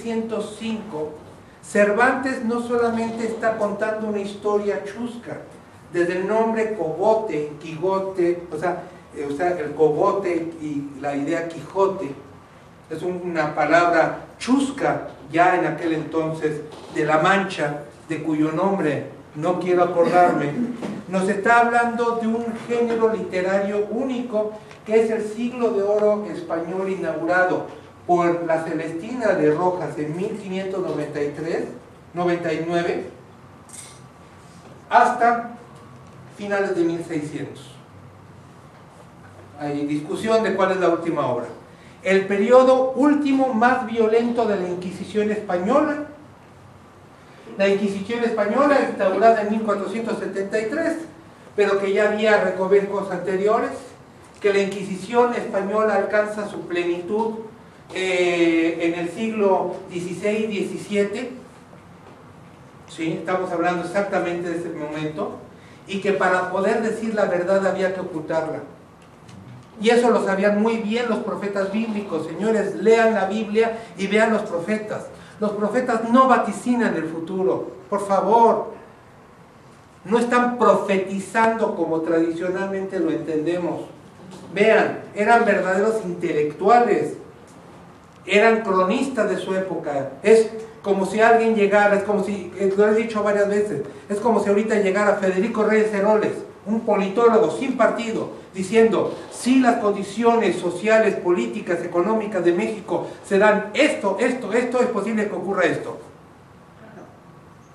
1605, Cervantes no solamente está contando una historia chusca, desde el nombre cogote, Quijote, o sea, el cogote y la idea Quijote, es una palabra chusca ya en aquel entonces de La Mancha, de cuyo nombre no quiero acordarme. Nos está hablando de un género literario único que es el siglo de oro español inaugurado por la Celestina de Rojas en 1599 hasta finales de 1600. Hay discusión de cuál es la última obra. El periodo último más violento de la Inquisición española. La Inquisición española, instaurada en 1473, pero que ya había recovecos anteriores, que la Inquisición española alcanza su plenitud en el siglo XVI-XVII, ¿sí? Estamos hablando exactamente de ese momento, y que para poder decir la verdad había que ocultarla. Y eso lo sabían muy bien los profetas bíblicos. Señores, lean la Biblia y vean los profetas. Los profetas no vaticinan el futuro, por favor. No están profetizando como tradicionalmente lo entendemos. Vean, eran verdaderos intelectuales, eran cronistas de su época. Es como si alguien llegara, es como si, lo he dicho varias veces, es como si ahorita llegara Federico Reyes Heroles, un politólogo sin partido, diciendo, si las condiciones sociales, políticas, económicas de México se dan esto, es posible que ocurra esto.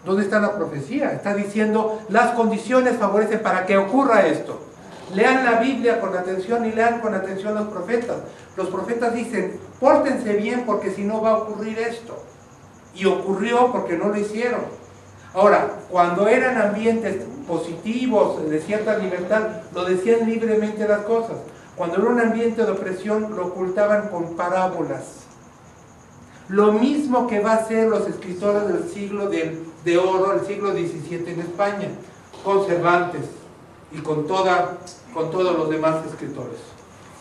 ¿Dónde está la profecía? Está diciendo, las condiciones favorecen para que ocurra esto. Lean la Biblia con atención y lean con atención los profetas. Los profetas dicen, pórtense bien porque si no va a ocurrir esto. Y ocurrió porque no lo hicieron. Ahora, cuando eran ambientes positivos, de cierta libertad, lo decían libremente las cosas. Cuando era un ambiente de opresión, lo ocultaban con parábolas. Lo mismo que va a hacer los escritores del siglo de oro, el siglo XVII en España, con Cervantes y con todos los demás escritores.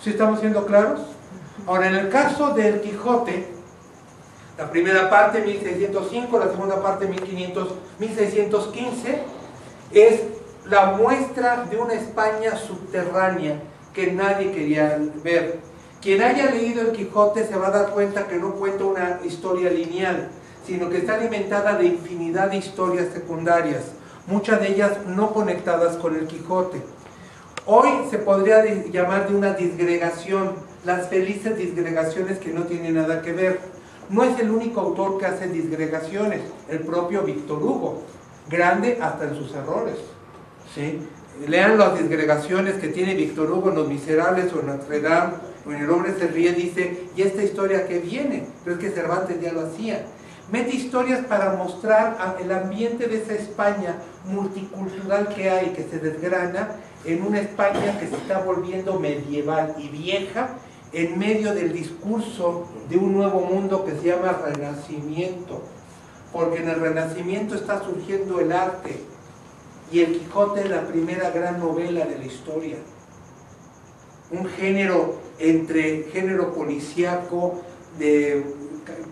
¿Sí estamos siendo claros? Ahora, en el caso del Quijote, la primera parte 1605, la segunda parte 1615, es la muestra de una España subterránea que nadie quería ver. Quien haya leído el Quijote se va a dar cuenta que no cuenta una historia lineal, sino que está alimentada de infinidad de historias secundarias, muchas de ellas no conectadas con el Quijote. Hoy se podría llamar de una disgregación, las felices disgregaciones que no tienen nada que ver. No es el único autor que hace disgregaciones, el propio Víctor Hugo, grande hasta en sus errores, ¿sí? Lean las disgregaciones que tiene Víctor Hugo en Los Miserables o en Notre Dame o en El Hombre se ríe, dice, ¿y esta historia qué viene? Pero es que Cervantes ya lo hacía. Mete historias para mostrar el ambiente de esa España multicultural que hay, que se desgrana en una España que se está volviendo medieval y vieja, en medio del discurso de un nuevo mundo que se llama Renacimiento, porque en el Renacimiento está surgiendo el arte, y el Quijote es la primera gran novela de la historia, un género entre género policíaco, de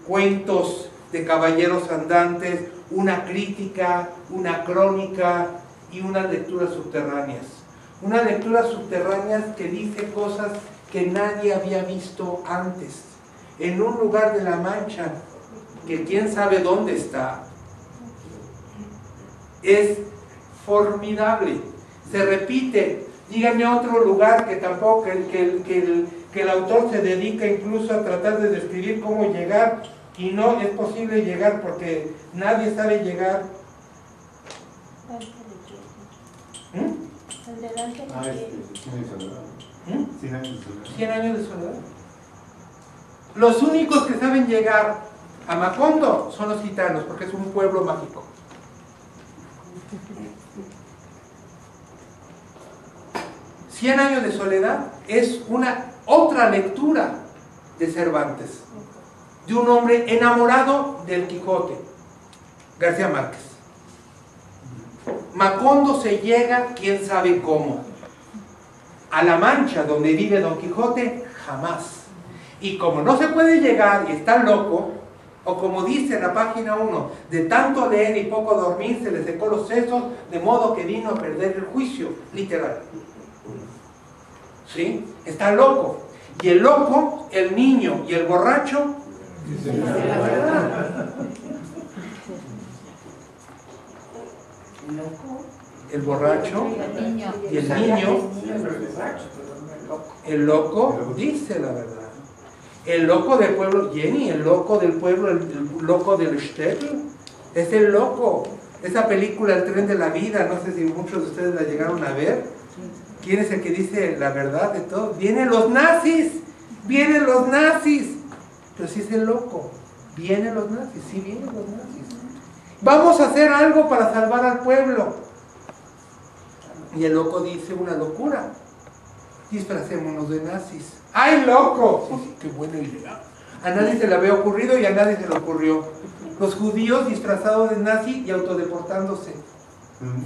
cuentos de caballeros andantes, una crítica, una crónica y unas lecturas subterráneas. Unas lecturas subterráneas que dice cosas que nadie había visto antes, en un lugar de La Mancha, que quién sabe dónde está. Es formidable, se repite. Díganme otro lugar que tampoco, que el autor se dedica incluso a tratar de describir cómo llegar, y no es posible llegar porque nadie sabe llegar. ¿Mm? 100 años de soledad. Los únicos que saben llegar a Macondo son los gitanos, porque es un pueblo mágico. Cien años de soledad es una otra lectura de Cervantes, de un hombre enamorado del Quijote, García Márquez. Macondo se llega, quién sabe cómo. A La Mancha, donde vive Don Quijote, jamás. Y como no se puede llegar y está loco, O como dice en la página 1, de tanto leer y poco dormir se le secó los sesos, de modo que vino a perder el juicio, literal. ¿Sí? Está loco. Y el loco, el niño y el borracho dicen la verdad. El borracho y el niño, el loco dice la verdad. El loco del pueblo, Jenny, el loco del pueblo, el loco del Shtetl, es el loco. Esa película, El tren de la vida, no sé si muchos de ustedes la llegaron a ver. ¿Quién es el que dice la verdad de todo? Vienen los nazis, vienen los nazis. Pero sí es el loco, vienen los nazis, sí vienen los nazis. Vamos a hacer algo para salvar al pueblo. Y el loco dice una locura. Disfracémonos de nazis. ¡Ay, loco! Sí, sí, qué buena idea. A nadie se le había ocurrido y a nadie se le ocurrió. Los judíos disfrazados de nazi y autodeportándose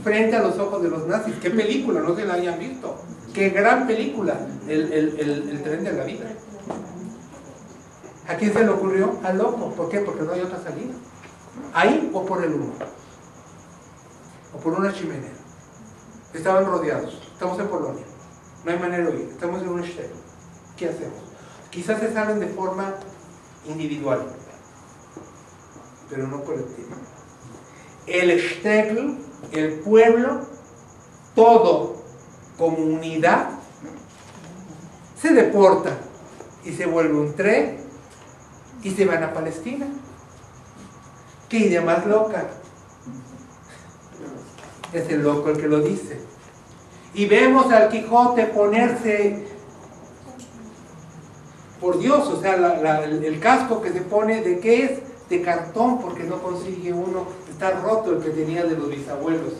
frente a los ojos de los nazis. ¡Qué película! No se la hayan visto. ¡Qué gran película! El tren de la vida. ¿A quién se le ocurrió? Al loco. ¿Por qué? Porque no hay otra salida. Ahí o por el humo. O por una chimenea. Estaban rodeados. Estamos en Polonia. No hay manera de huir. Estamos en un shtetl. ¿Qué hacemos? Quizás se salen de forma individual, pero no colectiva. El shtetl, el pueblo, todo como unidad, se deporta y se vuelve un tren y se van a Palestina. ¿Qué idea más loca? Es el loco el que lo dice. Y vemos al Quijote ponerse, por Dios, o sea, el casco que se pone, ¿de qué es? De cartón, porque no consigue uno. Está roto el que tenía de los bisabuelos,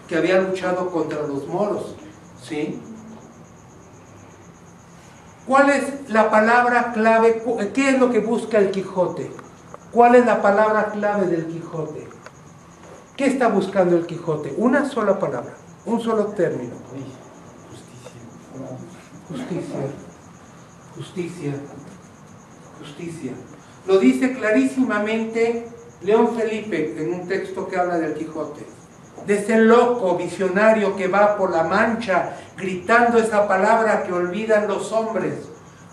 que había luchado contra los moros, ¿sí? ¿Cuál es la palabra clave? ¿Qué es lo que busca el Quijote? ¿Cuál es la palabra clave del Quijote? ¿Qué está buscando el Quijote? Una sola palabra, un solo término. Justicia. Justicia. Justicia. Lo dice clarísimamente León Felipe en un texto que habla del Quijote. De ese loco visionario que va por la Mancha gritando esa palabra que olvidan los hombres.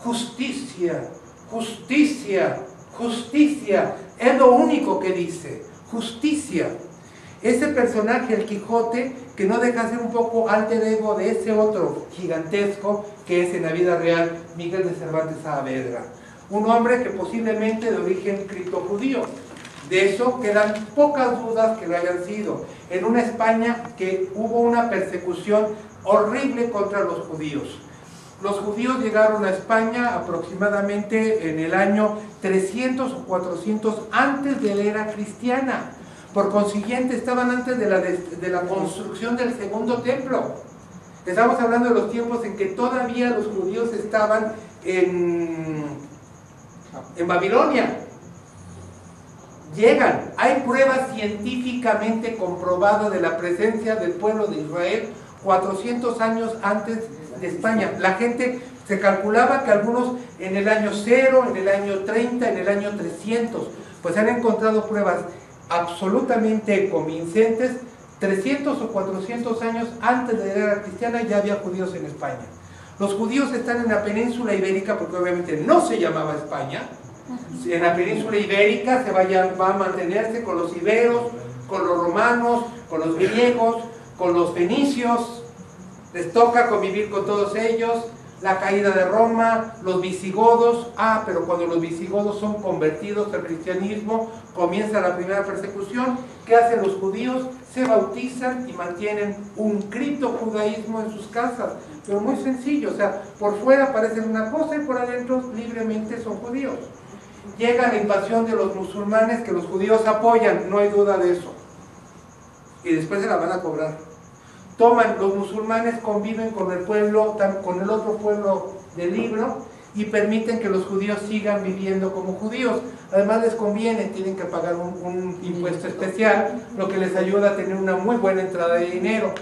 Justicia, justicia, justicia. Es lo único que dice. Justicia. Ese personaje, el Quijote, que no deja de ser un poco alter ego de ese otro gigantesco que es en la vida real Miguel de Cervantes Saavedra. Un hombre que posiblemente de origen criptojudío. De eso quedan pocas dudas que lo hayan sido. En una España que hubo una persecución horrible contra los judíos. Los judíos llegaron a España aproximadamente en el año 300 o 400 antes de la era cristiana. Por consiguiente, estaban antes de la construcción del segundo templo. Estamos hablando de los tiempos en que todavía los judíos estaban en Babilonia. Llegan, hay pruebas científicamente comprobadas de la presencia del pueblo de Israel 400 años antes de España. La gente se calculaba que algunos en el año 0, en el año 30, en el año 300, pues han encontrado pruebas absolutamente convincentes. 300 o 400 años antes de la era cristiana ya había judíos en España. Los judíos están en la península ibérica porque obviamente no se llamaba España. En la península ibérica va a mantenerse con los iberos, con los romanos, con los griegos, con los fenicios. Les toca convivir con todos ellos. La caída de Roma, los visigodos. Pero cuando los visigodos son convertidos al cristianismo, comienza la primera persecución. ¿Qué hacen los judíos? Se bautizan y mantienen un criptojudaísmo en sus casas. Pero muy sencillo, o sea, por fuera parecen una cosa y por adentro libremente son judíos. Llega la invasión de los musulmanes que los judíos apoyan, no hay duda de eso. Y después se la van a cobrar. Los musulmanes conviven con el pueblo, con el otro pueblo del libro y permiten que los judíos sigan viviendo como judíos. Además les conviene, tienen que pagar un impuesto especial, lo que les ayuda a tener una muy buena entrada de dinero.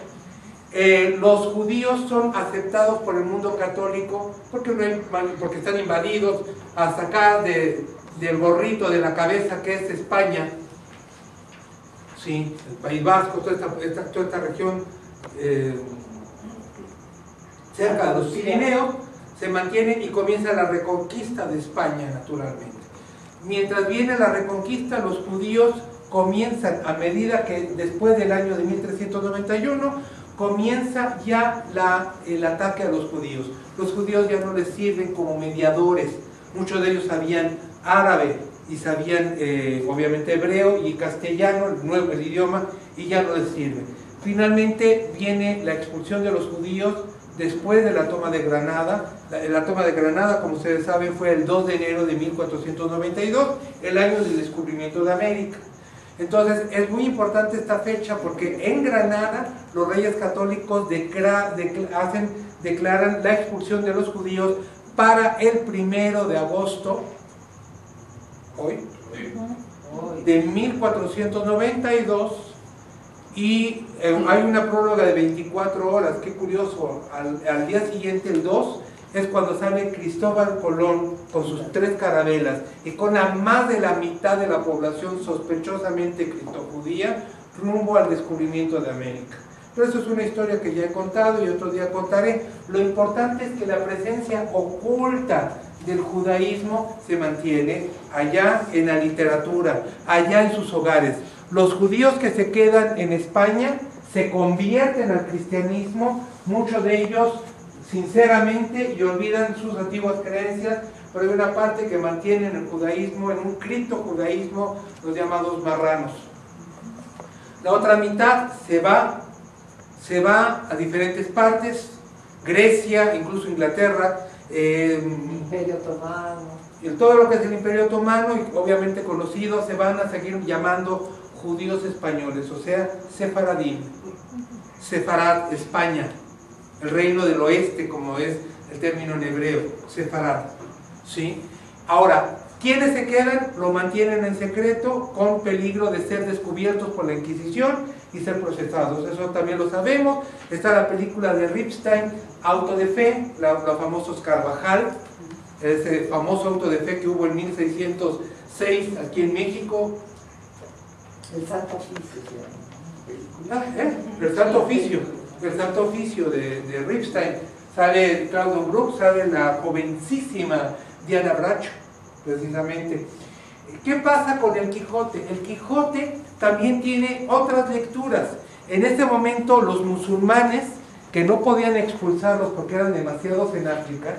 Los judíos son aceptados por el mundo católico porque están invadidos hasta acá de del gorrito de la cabeza, que es España, sí, el País Vasco, toda esta región cerca de los Pirineos, se mantiene y comienza la reconquista de España, naturalmente. Mientras viene la reconquista, los judíos comienzan, a medida que después del año de 1391, comienza ya el ataque a los judíos. Los judíos ya no les sirven como mediadores. Muchos de ellos sabían árabe y sabían obviamente hebreo y castellano, el idioma, y ya no les sirve. Finalmente viene la expulsión de los judíos después de la toma de Granada. La toma de Granada, como ustedes saben, fue el 2 de enero de 1492, el año del descubrimiento de América. Entonces es muy importante esta fecha porque en Granada los reyes católicos declaran la expulsión de los judíos para el 1 de agosto de 1492, y hay una prórroga de 24 horas. Qué curioso, al día siguiente, el 2, es cuando sale Cristóbal Colón con sus 3 carabelas y con a más de la mitad de la población sospechosamente criptojudía rumbo al descubrimiento de América. Pero eso es una historia que ya he contado y otro día contaré. Lo importante es que la presencia oculta del judaísmo se mantiene allá en la literatura, allá en sus hogares. Los judíos que se quedan en España se convierten al cristianismo, muchos de ellos sinceramente, y olvidan sus antiguas creencias, pero hay una parte que mantienen el judaísmo en un criptojudaísmo, los llamados marranos. La otra mitad se va a diferentes partes, Grecia, incluso Inglaterra, Imperio Otomano. Y todo lo que es el Imperio Otomano, y obviamente conocido, se van a seguir llamando judíos españoles, o sea, Sefaradim, Sefarad, España, el reino del oeste, como es el término en hebreo, Sefarad, ¿sí? Ahora, ¿quiénes se quedan? Lo mantienen en secreto, con peligro de ser descubiertos por la Inquisición y ser procesados. Eso también lo sabemos. Está la película de Ripstein, Auto de Fe, los famosos Carvajal, ese famoso auto de fe que hubo en 1606 aquí en México. El Santo Oficio. El Santo Oficio de Ripstein. Sale Claudio Brook, sale la jovencísima Diana Bracho, precisamente. ¿Qué pasa con el Quijote? El Quijote también tiene otras lecturas. En este momento los musulmanes, que no podían expulsarlos porque eran demasiados en África,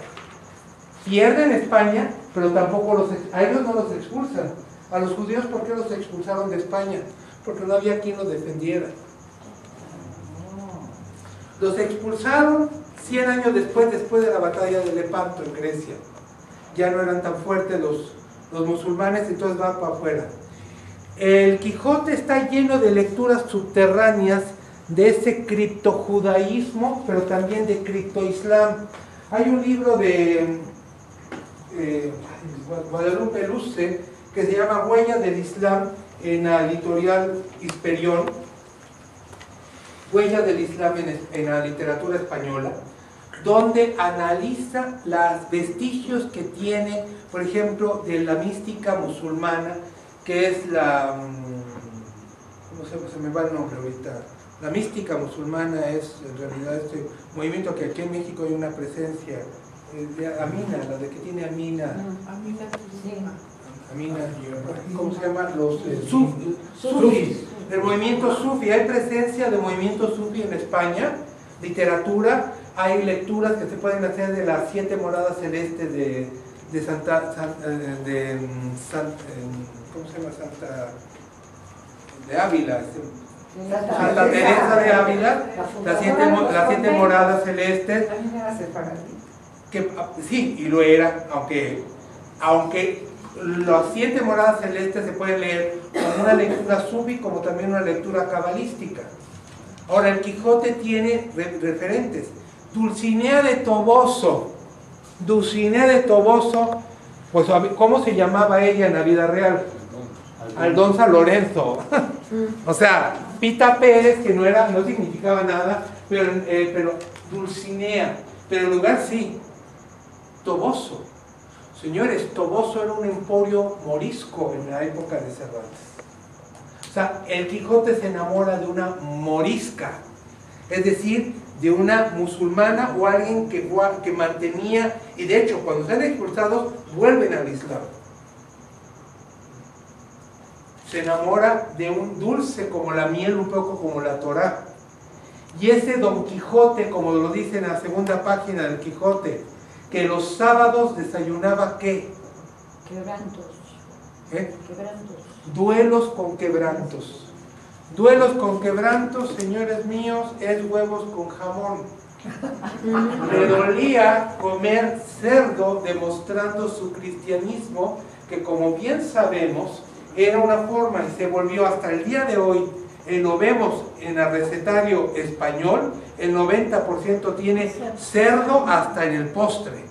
pierden España, pero tampoco a ellos no los expulsan. A los judíos, ¿por qué los expulsaron de España? Porque no había quien los defendiera. Los expulsaron 100 años después de la batalla de Lepanto en Grecia. Ya no eran tan fuertes los musulmanes, entonces van para afuera. El Quijote está lleno de lecturas subterráneas de ese criptojudaísmo, pero también de criptoislam. Hay un libro de Guadalupe Luce que se llama Huellas del Islam, en la editorial Hisperión, Huellas del Islam en la literatura española, donde analiza los vestigios que tiene, por ejemplo, de la mística musulmana, que es la... ¿cómo se me va el nombre ahorita? La mística musulmana es en realidad este movimiento que aquí en México hay una presencia de Amina, la de que tiene Amina, ¿cómo se llama? Los sufis, el movimiento sufi. Hay presencia de movimiento sufi en España, literatura, hay lecturas que se pueden hacer de las 7 moradas celestes de ¿cómo se llama? De Ávila, Santa Teresa de Ávila, las 7 moradas celestes, que sí, y lo era, aunque las 7 moradas celestes se pueden leer como una lectura sufi, como también una lectura cabalística. Ahora, el Quijote tiene referentes. Dulcinea de Toboso, pues ¿cómo se llamaba ella en la vida real? Aldonza Lorenzo. O sea, Pita Pérez, que no significaba nada, pero Dulcinea, pero el lugar sí, Toboso. Señores, Toboso era un emporio morisco en la época de Cervantes. O sea, el Quijote se enamora de una morisca, es decir, de una musulmana o alguien que mantenía, y de hecho cuando sean expulsados vuelven al Islam. Se enamora de un dulce como la miel, un poco como la Torá. Y ese Don Quijote, como lo dice en la segunda página del Quijote, que los sábados desayunaba ¿qué? Quebrantos. Quebrantos. Duelos con quebrantos. Duelos con quebrantos, señores míos, es huevos con jamón. Le dolía comer cerdo, demostrando su cristianismo, que como bien sabemos, era una forma, y se volvió hasta el día de hoy, lo vemos en el recetario español, el 90% tiene cerdo hasta en el postre.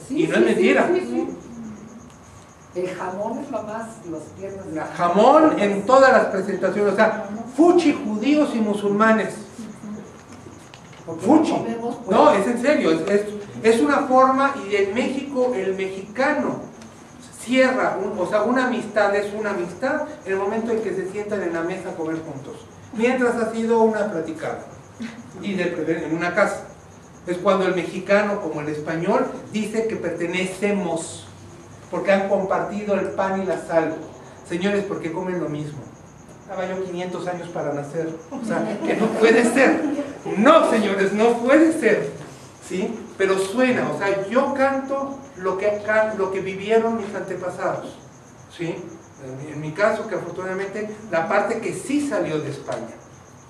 Sí, y no es mentira. Sí. El jamón es lo más, los piernas de Jamón en todas las presentaciones, o sea, fuchi, judíos y musulmanes. Fuchi. No, es en serio, es una forma, y en México el mexicano cierra, o sea, una amistad es una amistad en el momento en que se sientan en la mesa a comer juntos, mientras ha sido una platicada, y en una casa. Es cuando el mexicano, como el español, dice que pertenecemos, porque han compartido el pan y la sal. Señores, porque comen lo mismo. Estaba yo 500 años para nacer. O sea, que no puede ser. No, señores, no puede ser. ¿Sí? Pero suena, o sea, yo canto lo que vivieron mis antepasados. ¿Sí? En mi caso, que afortunadamente, la parte que sí salió de España.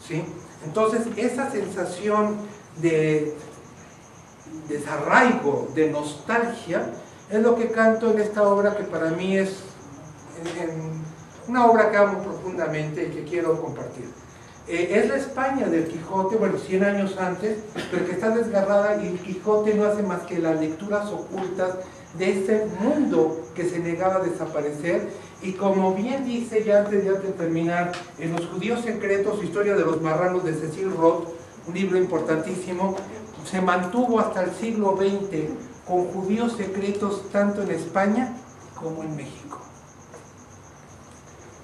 ¿Sí? Entonces, esa sensación de desarraigo, de nostalgia, es lo que canto en esta obra, que para mí es una obra que amo profundamente y que quiero compartir. Es la España del Quijote, bueno, 100 años antes, pero que está desgarrada, y el Quijote no hace más que las lecturas ocultas de ese mundo que se negaba a desaparecer. Y como bien dice, ya antes de terminar, en Los Judíos Secretos, Historia de los Marranos, de Cecil Roth, un libro importantísimo, se mantuvo hasta el siglo XX con judíos secretos tanto en España como en México.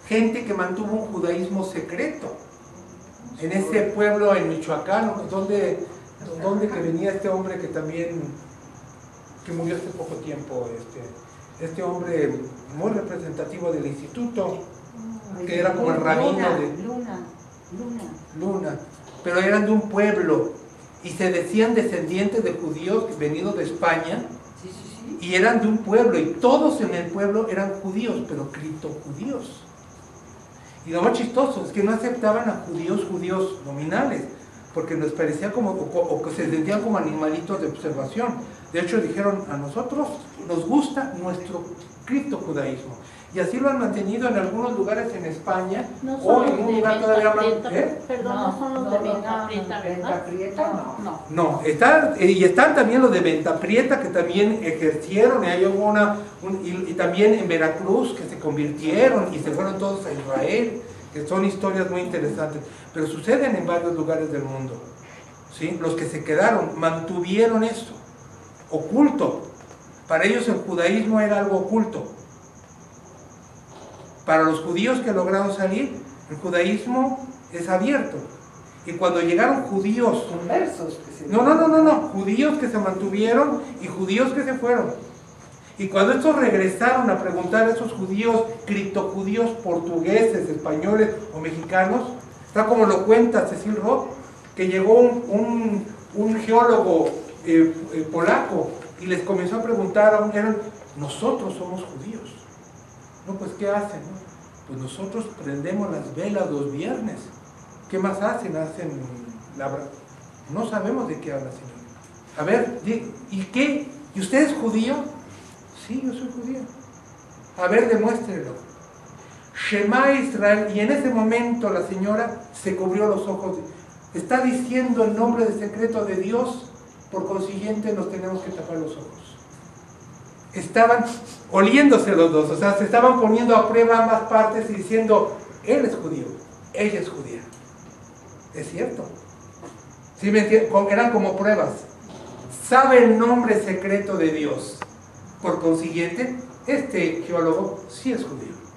Gente que mantuvo un judaísmo secreto en ese pueblo en Michoacán, donde que venía este hombre que también, que murió hace poco tiempo, este hombre muy representativo del instituto, que era como el rabino de Luna, pero eran de un pueblo y se decían descendientes de judíos venidos de España, y eran de un pueblo, y todos en el pueblo eran judíos, pero criptojudíos. Y lo más chistoso es que no aceptaban a judíos nominales, porque les parecía como, o que se sentían como animalitos de observación. De hecho dijeron, a nosotros nos gusta nuestro criptojudaísmo. Y así lo han mantenido en algunos lugares en España, o en un lugar todavía más... Perdón, no son los de Venta Prieta, ¿verdad? ¿Venta Prieta? No, están también los de Venta Prieta, que también ejercieron, y ahí hubo y también en Veracruz, que se convirtieron y se fueron todos a Israel, que son historias muy interesantes, pero suceden en varios lugares del mundo. ¿Sí? Los que se quedaron mantuvieron esto, oculto. Para ellos el judaísmo era algo oculto. Para los judíos que lograron salir, el judaísmo es abierto. Y cuando llegaron judíos... Conversos. Judíos que se mantuvieron y judíos que se fueron. Y cuando estos regresaron a preguntar a esos judíos, criptojudíos portugueses, españoles o mexicanos, está como lo cuenta Cecil Roth, que llegó un geólogo polaco y les comenzó a preguntar, nosotros somos judíos. No, pues ¿qué hacen? Pues nosotros prendemos las velas los viernes. ¿Qué más hacen? No sabemos de qué habla, Señor. A ver, ¿y qué? ¿Y usted es judío? Sí, yo soy judío. A ver, demuéstrelo. Shema Israel. Y en ese momento la señora se cubrió los ojos. Está diciendo el nombre de secreto de Dios, por consiguiente nos tenemos que tapar los ojos. Estaban oliéndose los dos, o sea, se estaban poniendo a prueba ambas partes y diciendo, él es judío, ella es judía. Es cierto. ¿Sí me entienden? Eran como pruebas. Sabe el nombre secreto de Dios. Por consiguiente, este geólogo sí es judío.